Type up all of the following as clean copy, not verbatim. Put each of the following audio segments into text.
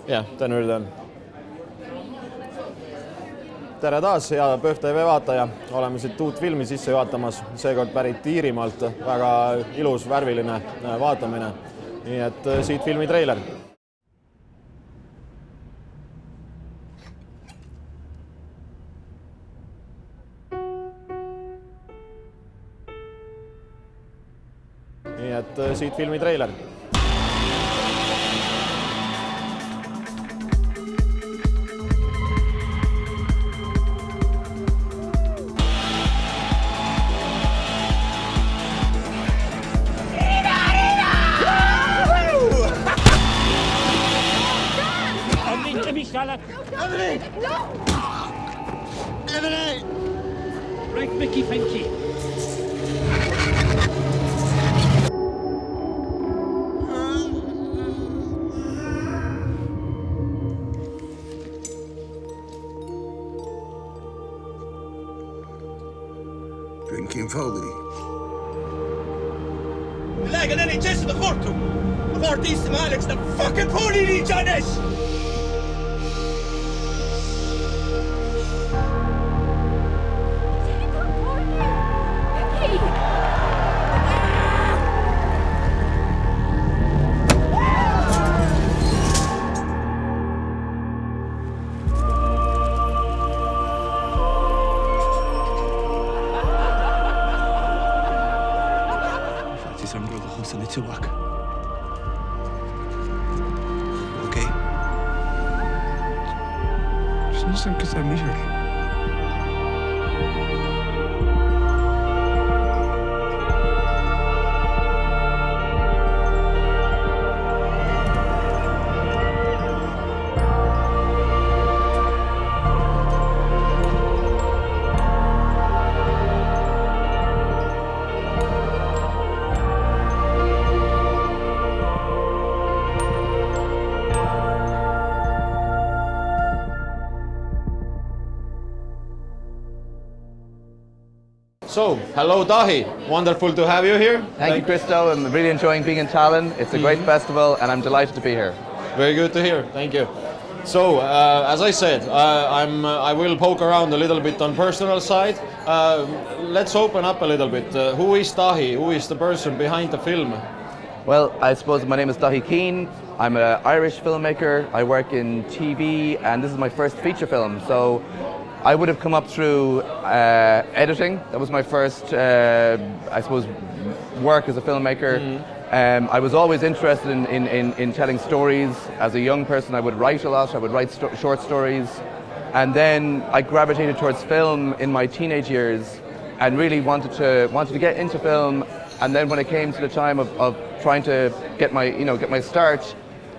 jah, teen üritan. Tere taas, hea PÖFF TV vaataja. Oleme siit uut filmi sisse juhatamas, seekord pärit Iirimaalt. Väga ilus, värviline vaatamine. Nii et siit filmi treiler. Nii et siit filmi treiler. Emily! No! Emily! Right, Mickey, FINKY. Drinking Foley. Lägen är inte så det fort. Vart är som Alex the fucking pony Jonas? Okej. Sen kasar Michel. So, hello Dathai. Wonderful to have you here. Thank you, Christo. I'm really enjoying being in Tallinn. It's a great festival and I'm delighted to be here. Very good to hear. Thank you. So, as I said, I will poke around a little bit on personal side. Let's open up a little bit. Who is Dathai? Who is the person behind the film? Well, I suppose my name is Dathai Keane. I'm an Irish filmmaker. I work in TV and this is my first feature film. So I would have come up through editing. That was my first, I suppose, work as a filmmaker. I was always interested in telling stories. As a young person, I would write a lot. I would write short stories. And then I gravitated towards film in my teenage years and really wanted to get into film. And then when it came to the time of trying to get my start,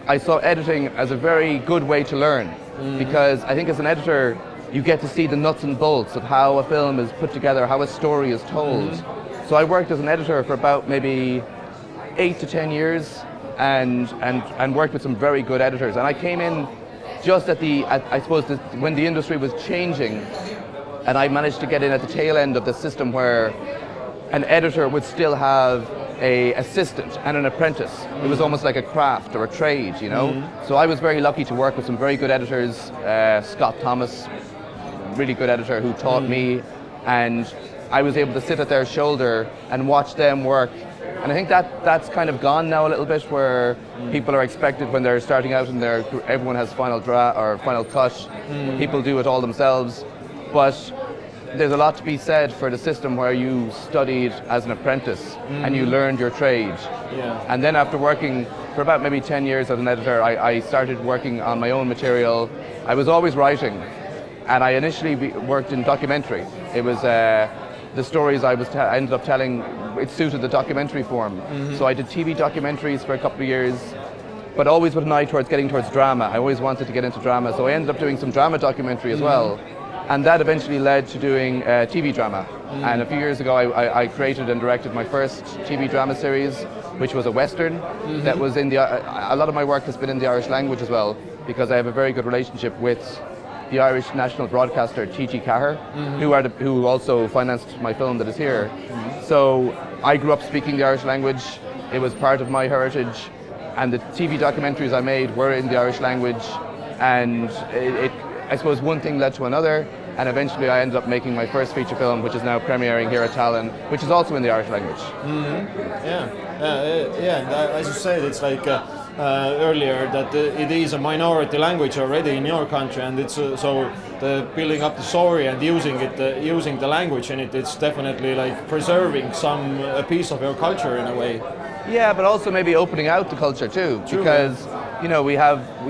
I saw editing as a very good way to learn. Because I think as an editor, you get to see the nuts and bolts of how a film is put together, how a story is told. So I worked as an editor for about maybe 8 to 10 years and worked with some very good editors. And I came in just I suppose when the industry was changing, and I managed to get in at the tail end of the system where an editor would still have an assistant and an apprentice. It was almost like a craft or a trade, you know? So I was very lucky to work with some very good editors, Scott Thomas, really good editor who taught me, and I was able to sit at their shoulder and watch them work. And I think that's kind of gone now a little bit, where people are expected when they're starting out and everyone has final draft or final cut. People do it all themselves, but there's a lot to be said for the system where you studied as an apprentice and you learned your trade. And then after working for about maybe 10 years as an editor, I started working on my own material. I was always writing. And I initially worked in documentary. It was the stories I ended up telling, it suited the documentary form. So I did TV documentaries for a couple of years, but always with an eye towards getting towards drama. I always wanted to get into drama, so I ended up doing some drama documentary as well. And that eventually led to doing TV drama. And a few years ago, I created and directed my first TV drama series, which was a Western. That was a lot of my work has been in the Irish language as well, because I have a very good relationship with the Irish national broadcaster T.G. Cahir, who also financed my film that is here. So I grew up speaking the Irish language. It was part of my heritage, and the TV documentaries I made were in the Irish language, and I suppose one thing led to another, and eventually I ended up making my first feature film, which is now premiering here at Tallinn, which is also in the Irish language. As you said, it's like earlier that it is a minority language already in your country, and it's so the building up the story and using the language in it. It's definitely like preserving a piece of your culture in a way. Yeah, but also maybe opening out the culture too, True, because you know we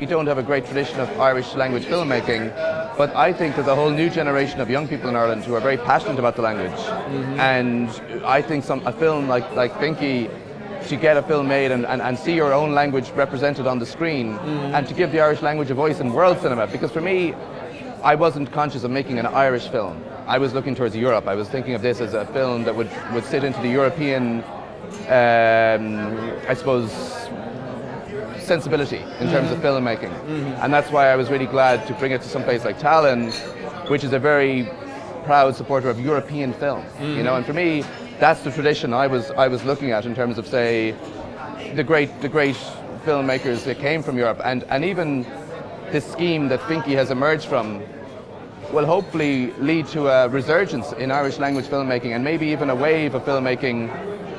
don't have a great tradition of Irish language filmmaking, but I think there's a whole new generation of young people in Ireland who are very passionate about the language, and I think a film like FINKY, to get a film made and see your own language represented on the screen, and to give the Irish language a voice in world cinema, because for me, I wasn't conscious of making an Irish film. I was looking towards Europe. I was thinking of this as a film that would sit into the European, I suppose, sensibility in terms of filmmaking. And that's why I was really glad to bring it to some place like Tallinn, which is a very proud supporter of European film. You know, and for me, that's the tradition I was looking at in terms of, say, the great filmmakers that came from Europe, and even this scheme that FINKY has emerged from will hopefully lead to a resurgence in Irish language filmmaking, and maybe even a wave of filmmaking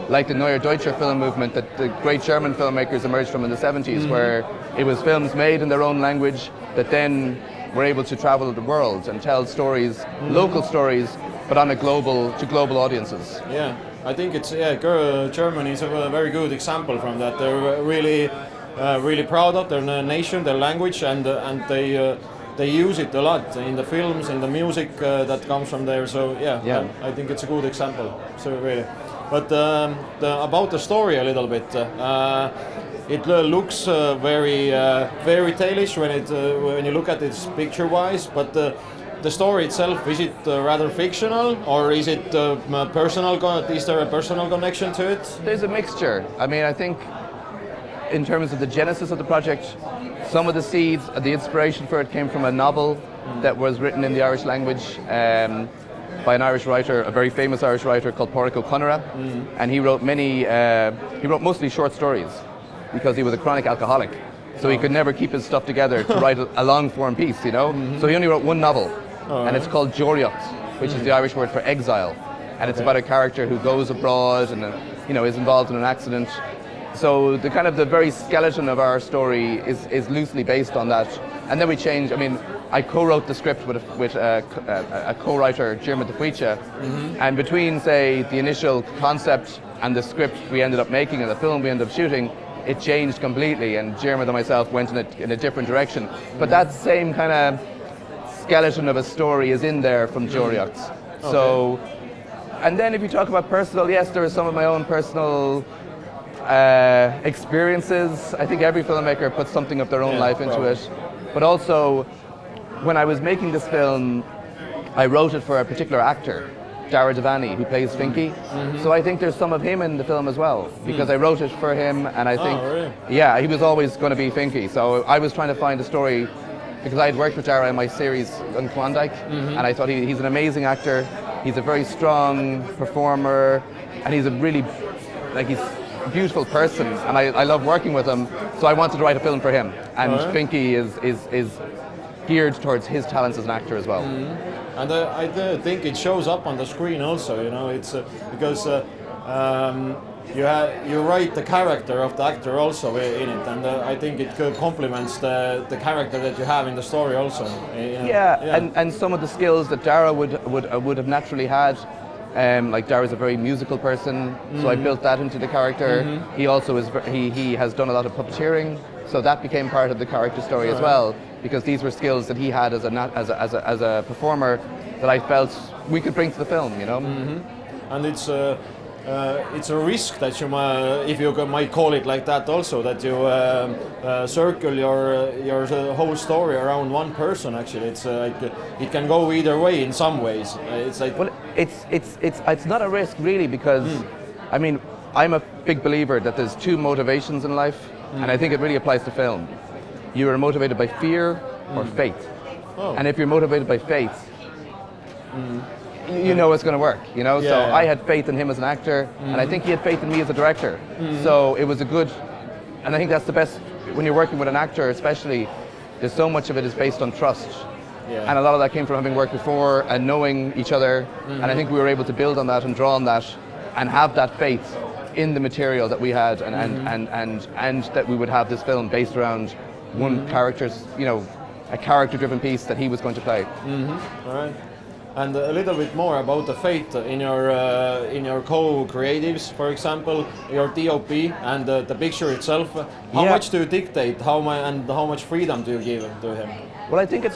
like the Neue Deutsche film movement that the great German filmmakers emerged from in the 70s, where it was films made in their own language that then were able to travel the world and tell stories, local stories, but on to global audiences. Yeah, I think it's Germany is a very good example from that. They're really proud of their nation, their language, and they use it a lot in the films, in the music that comes from there. So I think it's a good example. So really, but about the story a little bit. It looks very fairy tale-ish when you look at it picture-wise, but the story itself, is it rather fictional, or is it personal? Is there a personal connection to it? There's a mixture. I mean, I think in terms of the genesis of the project, some of the seeds, the inspiration for it came from a novel that was written in the Irish language by an Irish writer, a very famous Irish writer called Pádraig Ó Conradh, and he wrote mostly short stories because he was a chronic alcoholic. So he could never keep his stuff together to write a long form piece, you know? So he only wrote one novel, and it's called Georiocht, which is the Irish word for exile. And it's about a character who goes abroad and is involved in an accident. So the very skeleton of our story is loosely based on that. And then we changed. I mean, I co-wrote the script with a co-writer, Diarmuid de Fuiche, and between, say, the initial concept and the script we ended up making and the film we ended up shooting, it changed completely, and Diarmuid and myself went in a different direction. But that same kind of skeleton of a story is in there from Georiocht. Okay. So, and then if you talk about personal, yes, there are some of my own personal experiences. I think every filmmaker puts something of their own life into it. But also, when I was making this film, I wrote it for a particular actor, Dara Devani, who plays FINKY. So I think there's some of him in the film as well, because I wrote it for him, and I think, he was always going to be FINKY. So I was trying to find a story, because I had worked with Dara in my series on Klondike, and I thought he's an amazing actor. He's a very strong performer, and he's a really, he's a beautiful person, and I love working with him. So I wanted to write a film for him, and FINKY is geared towards his talents as an actor as well. And I think it shows up on the screen also, it's because you write the character of the actor also in it, and I think it complements the character that you have in the story also. And some of the skills that Dara would have naturally had, like Dara's a very musical person, so I built that into the character. He also he has done a lot of puppeteering, so that became part of the character story as well, because these were skills that he had as a performer that I felt we could bring to the film, And it's a risk that you if you might call it like that also, that you circle your whole story around one person. Actually, it's it can go either way in some ways. It's like, well, it's not a risk really, because I mean, I'm a big believer that there's two motivations in life, and I think it really applies to film. You are motivated by fear or faith, and if you're motivated by faith, you know it's going to work, So I had faith in him as an actor, and I think he had faith in me as a director. So it was a good And I think that's the best, when you're working with an actor especially, there's so much of it is based on trust. Yeah. And a lot of that came from having worked before and knowing each other. And I think we were able to build on that and draw on that and have that faith in the material that we had and that we would have this film based around one character's, a character-driven piece that he was going to play. All right. And a little bit more about the fate in your co-creatives, for example, your DOP and the picture itself. How much do you dictate? How much freedom do you give to him? Well, I think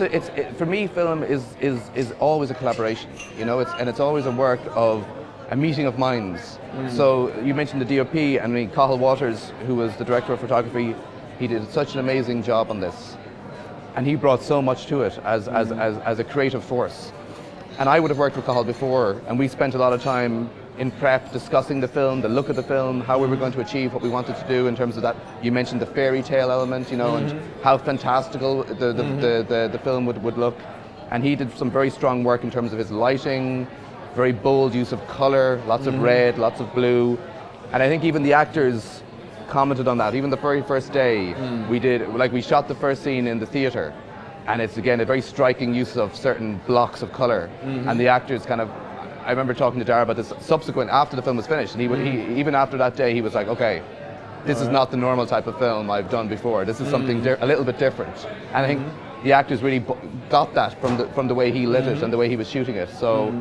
for me, film is always a collaboration. It's always a work of a meeting of minds. So you mentioned the DOP, and I mean, Cathal Waters, who was the director of photography, he did such an amazing job on this, and he brought so much to it as a creative force. And I would have worked with Cathal before, and we spent a lot of time in prep discussing the film, the look of the film, how we were going to achieve what we wanted to do in terms of that. You mentioned the fairy tale element, and how fantastical the film would look. And he did some very strong work in terms of his lighting, very bold use of color, lots of red, lots of blue. And I think even the actors commented on that. Even the very first day, we shot the first scene in the theater. And it's, again, a very striking use of certain blocks of colour. And the actors I remember talking to Dara about this subsequent, after the film was finished, and he even after that day, he was like, okay, this is not the normal type of film I've done before. This is something a little bit different. And I think the actors really got that from the way he lit it and the way he was shooting it. So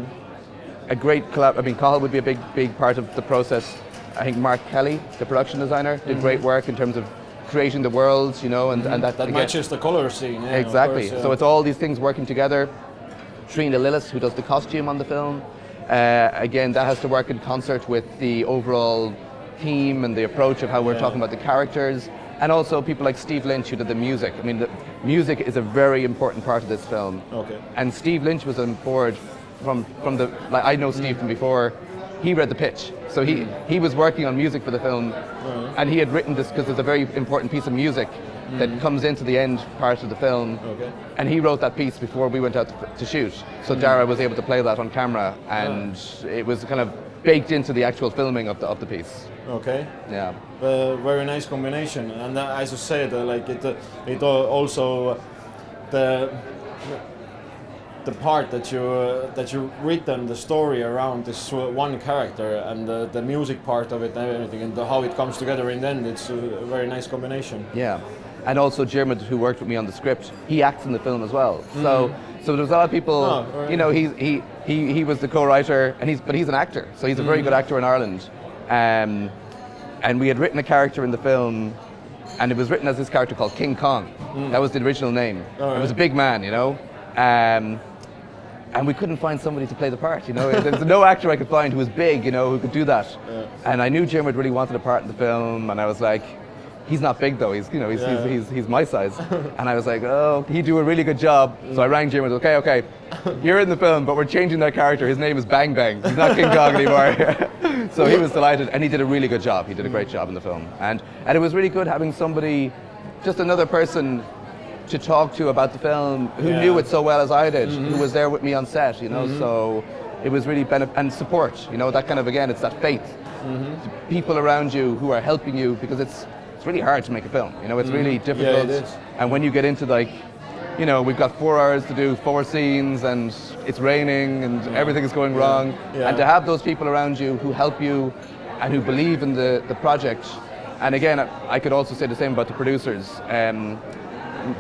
a great collab. I mean, Cathal would be a big part of the process. I think Mark Kelly, the production designer, did great work in terms of creating the worlds, and that again, matches the color scene. Yeah, exactly. Course, yeah. So it's all these things working together. Trina Lillis, who does the costume on the film, again, that has to work in concert with the overall theme and the approach of how we're talking about the characters, and also people like Steve Lynch, who did the music. I mean, the music is a very important part of this film. Okay. And Steve Lynch was on board from the. Like, I know Steve from before. He read the pitch, so he was working on music for the film, and he had written this because it's a very important piece of music that comes into the end part of the film, and he wrote that piece before we went out to shoot. So Dara was able to play that on camera, and it was kind of baked into the actual filming of the piece. Okay. Yeah. Very nice combination, and as you said, it also the part that you written the story around this one character and the music part of it and everything and how it comes together in the end, it's a very nice combination. Yeah, and also Jermid, who worked with me on the script, he acts in the film as well. So there's a lot of people. He was the co-writer, but he's an actor, so he's a very good actor in Ireland. And we had written a character in the film, and it was written as this character called King Kong. That was the original name. It was a big man, and we couldn't find somebody to play the part, There's no actor I could find who was big, who could do that. Yeah. And I knew Jermid really wanted a part in the film, and I was like, he's not big though, he's my size. And I was like, oh, he'd do a really good job. So I rang Jermid, okay, you're in the film, but we're changing that character. His name is Bang Bang. He's not King Kong anymore. So he was delighted, and he did a really good job. He did a great job in the film. And it was really good having somebody, just another person to talk to about the film who knew it so well as I did, who was there with me on set, so it was really and support, that kind of, again, it's that faith. People around you who are helping you, because it's really hard to make a film, it's really difficult. Yeah, it is. And when you get into we've got 4 hours to do 4 scenes and it's raining and everything is going wrong, and to have those people around you who help you and who believe in the project. And again, I could also say the same about the producers.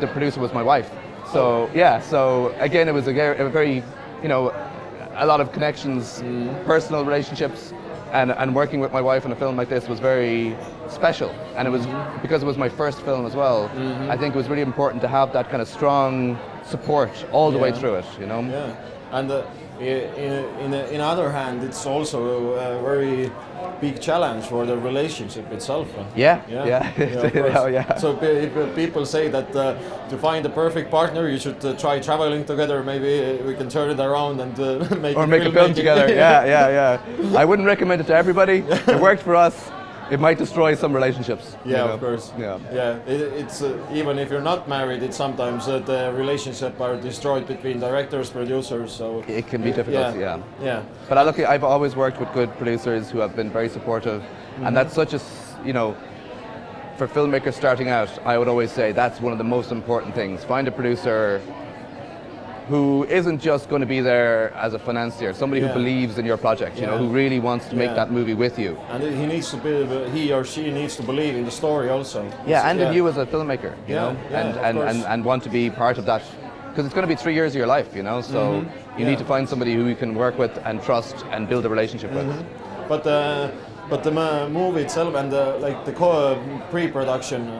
The producer was my wife, so so again, it was a very, a lot of connections, personal relationships, and working with my wife on a film like this was very special. And it was because it was my first film as well. I think it was really important to have that kind of strong support all the way through it, Yeah, and in other hand, it's also a very big challenge for the relationship itself. Yeah. So if people say that to find the perfect partner, you should try traveling together. Maybe we can turn it around and make a film together. Yeah. I wouldn't recommend it to everybody. It worked for us. It might destroy some relationships. Yeah, of course. Yeah. It's even if you're not married, it's sometimes the relationship are destroyed between directors, producers. So it can be difficult. Yeah. But I've always worked with good producers who have been very supportive, and that's such a, for filmmakers starting out, I would always say that's one of the most important things. Find a producer who isn't just going to be there as a financier, somebody who believes in your project, you know, who really wants to make that movie with you. And he needs to be, he or she needs to believe in the story also. Yeah, and in you as a filmmaker, you know, and want to be part of that, because it's going to be 3 years of your life, you know, so you need to find somebody who you can work with and trust and build a relationship with. But the movie itself and like the pre-production,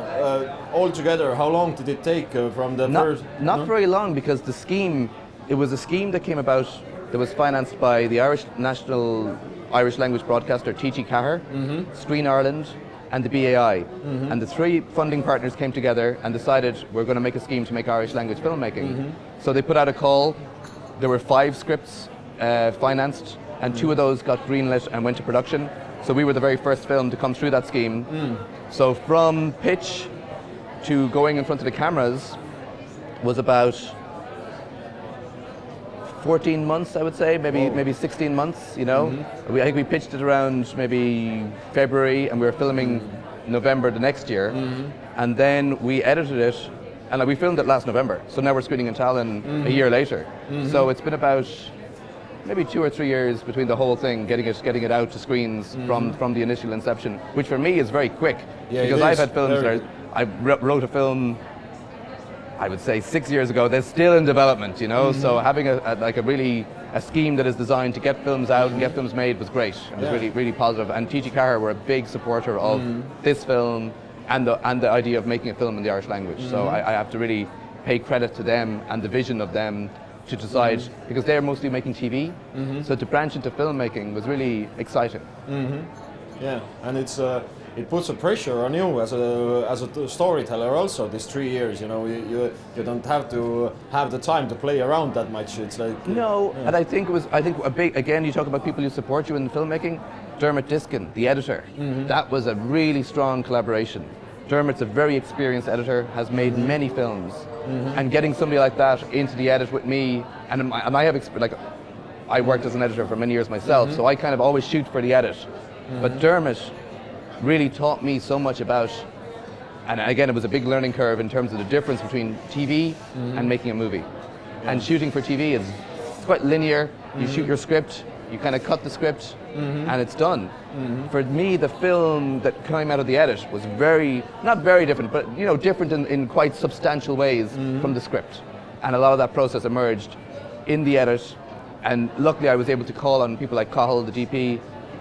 altogether, how long did it take from the first? Not very long, because the scheme, it was a scheme that came about that was financed by the National Irish Language Broadcaster, T.G. Cahir, Screen Ireland, and the BAI. And the three funding partners came together and decided we're going to make a scheme to make Irish language filmmaking. So they put out a call. There were 5 scripts financed, and 2 of those got greenlit and went to production. So we were the very first film to come through that scheme. So from pitch to going in front of the cameras was about 14 months, I would say, maybe 16 months, you know. I think we pitched it around maybe February, and we were filming November the next year. And then we edited it, and we filmed it last November. So now we're screening in Tallinn a year later. So it's been about maybe 2 or 3 years between the whole thing, getting it out to screens from the initial inception, which for me is very quick, because I've had films where I wrote a film, I would say 6 years ago, they're still in development, you know, so having a scheme that is designed to get films out and get films made was great. It was really positive, and T.G. Cahir were a big supporter of this film and the idea of making a film in the Irish language, so I have to really pay credit to them and the vision of them to decide, because they're mostly making TV, so to branch into filmmaking was really exciting. Yeah, and it puts a pressure on you as a storyteller also. These 3 years, you know, you don't have to have the time to play around that much. It's like and I think a big, again, you talk about people who support you in filmmaking. Dermot Diskin, the editor, that was a really strong collaboration. Dermot's a very experienced editor, has made many films, and getting somebody like that into the edit with me, and I have I worked as an editor for many years myself, so I kind of always shoot for the edit. But Dermot really taught me so much about, and again, it was a big learning curve in terms of the difference between TV and making a movie. And shooting for TV it's quite linear. You shoot your script, you kind of cut the script, and it's done. For me, the film that came out of the edit was not very different, but you know, different in quite substantial ways from the script. And a lot of that process emerged in the edit. And luckily, I was able to call on people like Cahill, the DP.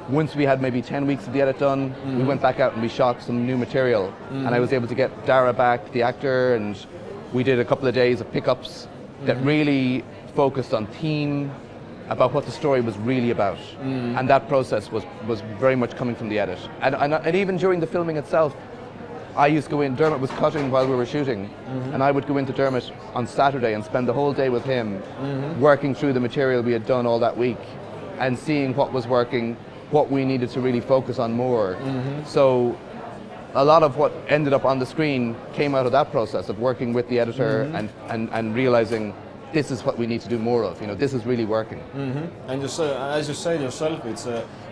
Once we had maybe 10 weeks of the edit done, we went back out and we shot some new material. And I was able to get Dara back, the actor, and we did a couple of days of pickups that really focused on theme, about what the story was really about. And that process was very much coming from the edit. And even during the filming itself, I used to go in, Dermot was cutting while we were shooting, and I would go into Dermot on Saturday and spend the whole day with him, working through the material we had done all that week, and seeing what was working, what we needed to really focus on more. So a lot of what ended up on the screen came out of that process of working with the editor and realizing this is what we need to do more of. You know, this is really working. And as you said yourself, it's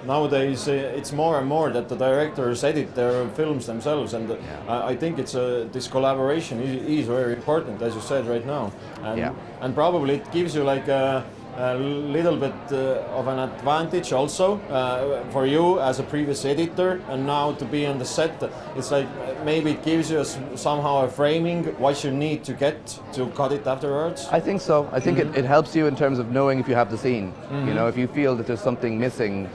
nowadays it's more and more that the directors edit their films themselves, and I think it's this collaboration is very important, as you said right now, and probably it gives you like a little bit of an advantage also for you as a previous editor, and now to be on the set, it's like maybe it gives you somehow a framing what you need to get to cut it afterwards. I think so. I think it helps you in terms of knowing if you have the scene. You know, if you feel that there's something missing,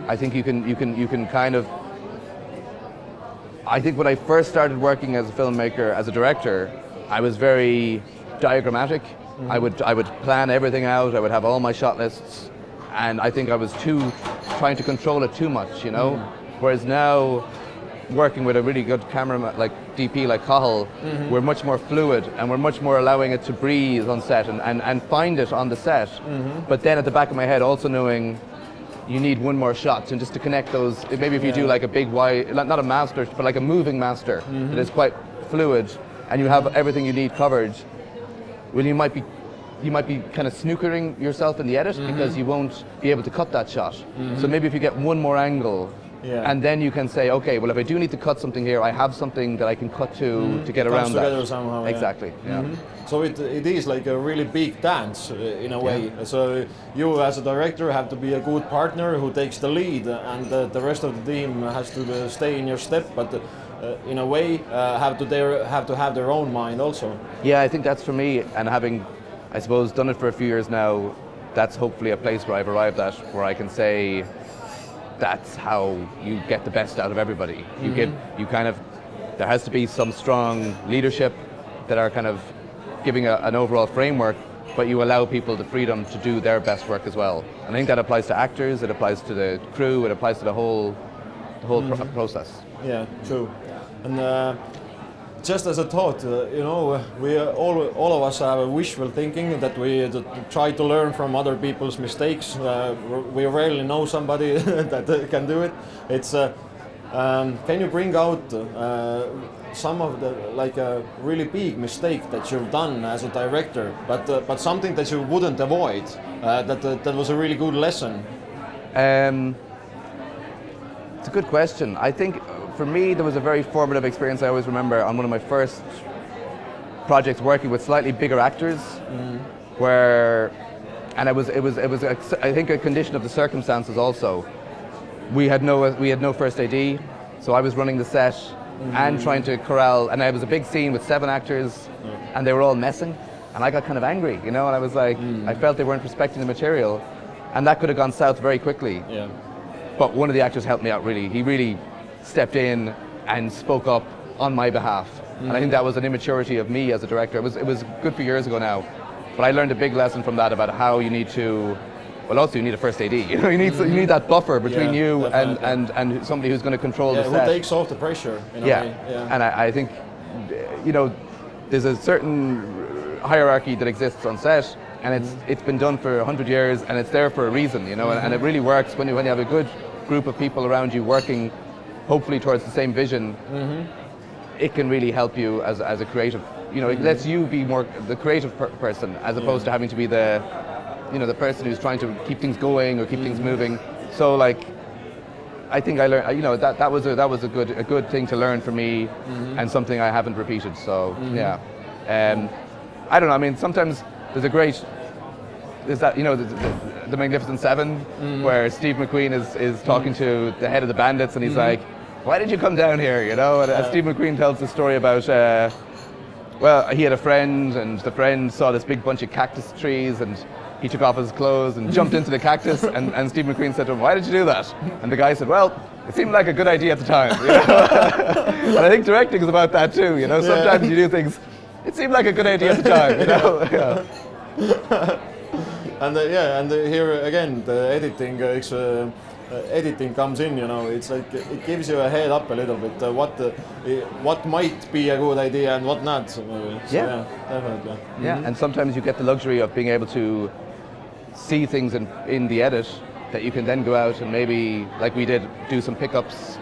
I think you can kind of. I think when I first started working as a filmmaker, as a director, I was very diagrammatic. I would plan everything out. I would have all my shot lists, and I think I was trying to control it too much, you know. Whereas now, working with a really good cameraman like DP like Cahill, we're much more fluid, and we're much more allowing it to breathe on set and find it on the set. But then at the back of my head, also knowing you need one more shot, and just to connect those. Maybe if you do like a big wide, not a master, but like a moving master that is quite fluid, and you have everything you need covered. Well, you might be kind of snookering yourself in the edit because you won't be able to cut that shot. So maybe if you get one more angle Yeah. And then you can say, okay, well, if I do need to cut something here, I have something that I can cut to get It around comes that. together somehow. Yeah. Exactly. Yeah. So it is like a really big dance in a way. So you as a director have to be a good partner who takes the lead, and the rest of the team has to stay in your step, but in a way have to have their own mind also. Yeah, I think that's for me, and having, I suppose, done it for a few years now, that's hopefully a place where I've arrived at, where I can say that's how you get the best out of everybody. There has to be some strong leadership that are kind of giving an overall framework, but you allow people the freedom to do their best work as well. And I think that applies to actors, it applies to the crew, it applies to the whole process. Yeah, true. And just as a thought, we all of us have a wishful thinking that we try to learn from other people's mistakes. We rarely know somebody that can do it. It's can you bring out some of the a really big mistake that you've done as a director, but something that you wouldn't avoid? That was a really good lesson. It's a good question. I think for me there was a very formative experience I always remember on one of my first projects working with slightly bigger actors, it was I think a condition of the circumstances also. We had no first AD, so I was running the set and trying to corral, and it was a big scene with 7 actors and they were all messing, and I got kind of angry, and I was like, I felt they weren't respecting the material, and that could have gone south very quickly. Yeah. But one of the actors helped me out really. He really stepped in and spoke up on my behalf. And I think that was an immaturity of me as a director. It was good few years ago now. But I learned a big lesson from that about how you need to, well, also you need a first AD. You need that buffer between you and somebody who's going to control the set. Who takes off the pressure in a way. Yeah. And I think, there's a certain hierarchy that exists on set, and it's been done for 100 years, and it's there for a reason, and it really works when you have a good group of people around you working hopefully towards the same vision. It can really help you as a creative. It lets you be more the creative person as opposed to having to be the person who's trying to keep things going or keep things moving. So I think I learned, that was a good thing to learn for me, and something I haven't repeated. So yeah, I don't know. I mean, sometimes there's the Magnificent Seven, where Steve McQueen is talking to the head of the bandits, and he's like, "Why did you come down here?" And Steve McQueen tells the story about, he had a friend, and the friend saw this big bunch of cactus trees, and he took off his clothes and jumped into the cactus, and Steve McQueen said to him, "Why did you do that?" And the guy said, "Well, it seemed like a good idea at the time." And I think directing is about that too. Sometimes you do things, it seemed like a good idea at the time. Yeah. And here again, the editing comes in. It's like it gives you a head up a little bit. What might be a good idea and what not. So yeah, definitely. Yeah, and sometimes you get the luxury of being able to see things in the edit that you can then go out and maybe, like we did, do some pickups.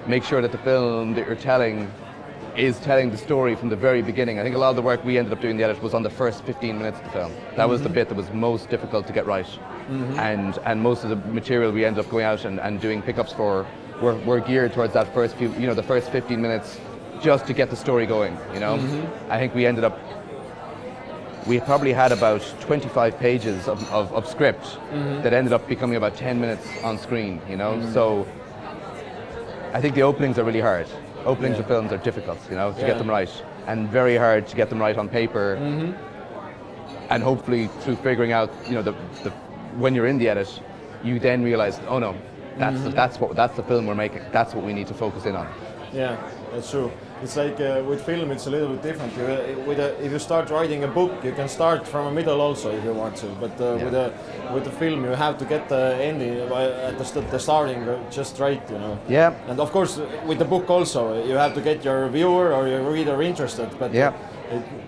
Make sure that the film that you're telling is telling the story from the very beginning. I think a lot of the work we ended up doing in the edit was on the first 15 minutes of the film. That was the bit that was most difficult to get right. And most of the material we ended up going out and doing pickups for were geared towards that first few, the first 15 minutes, just to get the story going. I think we probably had about 25 pages of script that ended up becoming about 10 minutes on screen. So I think the openings are really hard. Openings of films are difficult, to get them right, and very hard to get them right on paper. And hopefully through figuring out, when you're in the edit, you then realize, oh no, that's the film we're making. That's what we need to focus in on. Yeah, that's true. It's like with film, it's a little bit different. If you start writing a book, you can start from a middle also if you want to. But with the film, you have to get the ending at the starting just right, Yeah. And of course, with the book also, you have to get your viewer or your reader interested. But yeah.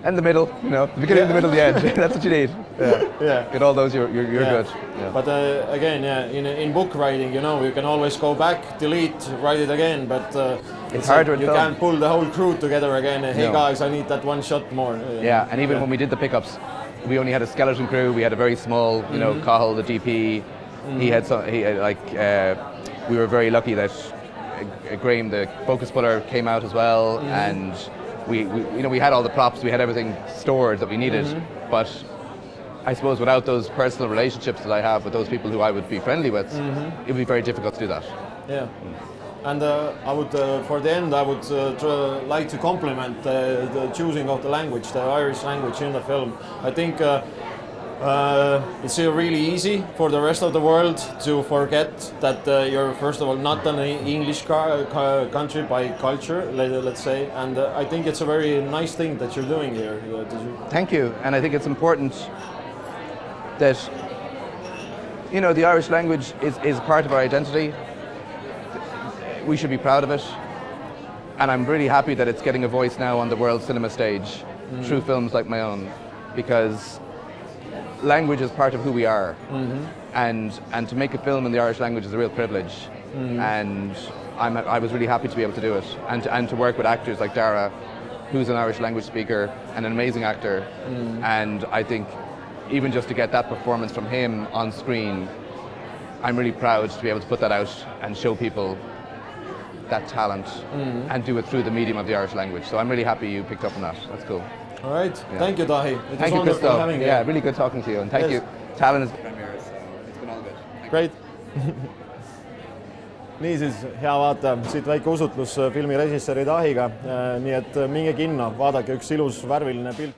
And the middle, the beginning, the middle, the end. That's what you need. Yeah. Get all those, you're good. Yeah. But again, in book writing, you can always go back, delete, write it again. But it's harder. Like you can't pull the whole crew together again. Hey guys, I need that one shot more. Yeah, and even when we did the pickups, we only had a skeleton crew. We had a very small, Cahill, the DP. He had we were very lucky that Graham, the focus puller, came out as well, and we had all the props, we had everything stored that we needed, but I suppose without those personal relationships that I have with those people who I would be friendly with, it would be very difficult to do that. Yeah. And I would, for the end, I would like to compliment the choosing of the language, the Irish language in the film. I think it's really easy for the rest of the world to forget that you're, first of all, not an English country by culture, let's say. And I think it's a very nice thing that you're doing here. Thank you. And I think it's important that, you know, the Irish language is part of our identity. We should be proud of it, and I'm really happy that it's getting a voice now on the world cinema stage through films like my own, because language is part of who we are, and to make a film in the Irish language is a real privilege, and I was really happy to be able to do it, and to work with actors like Dara, who's an Irish language speaker and an amazing actor, and I think even just to get that performance from him on screen, I'm really proud to be able to put that out and show people that talent and do it through the medium of the Irish language. So I'm really happy you picked up on that. That's cool. All right. Yeah. Thank you, Dahi. Thank you, Christo. Yeah, really good talking to you. And thank you. Talon is premiere, so it's been all good. Great. Niisiis, hea vaataja, siit väike usutlus filmi režissööri Dahiga. Nii et minge kinno, vaadake üks ilus värviline pilt.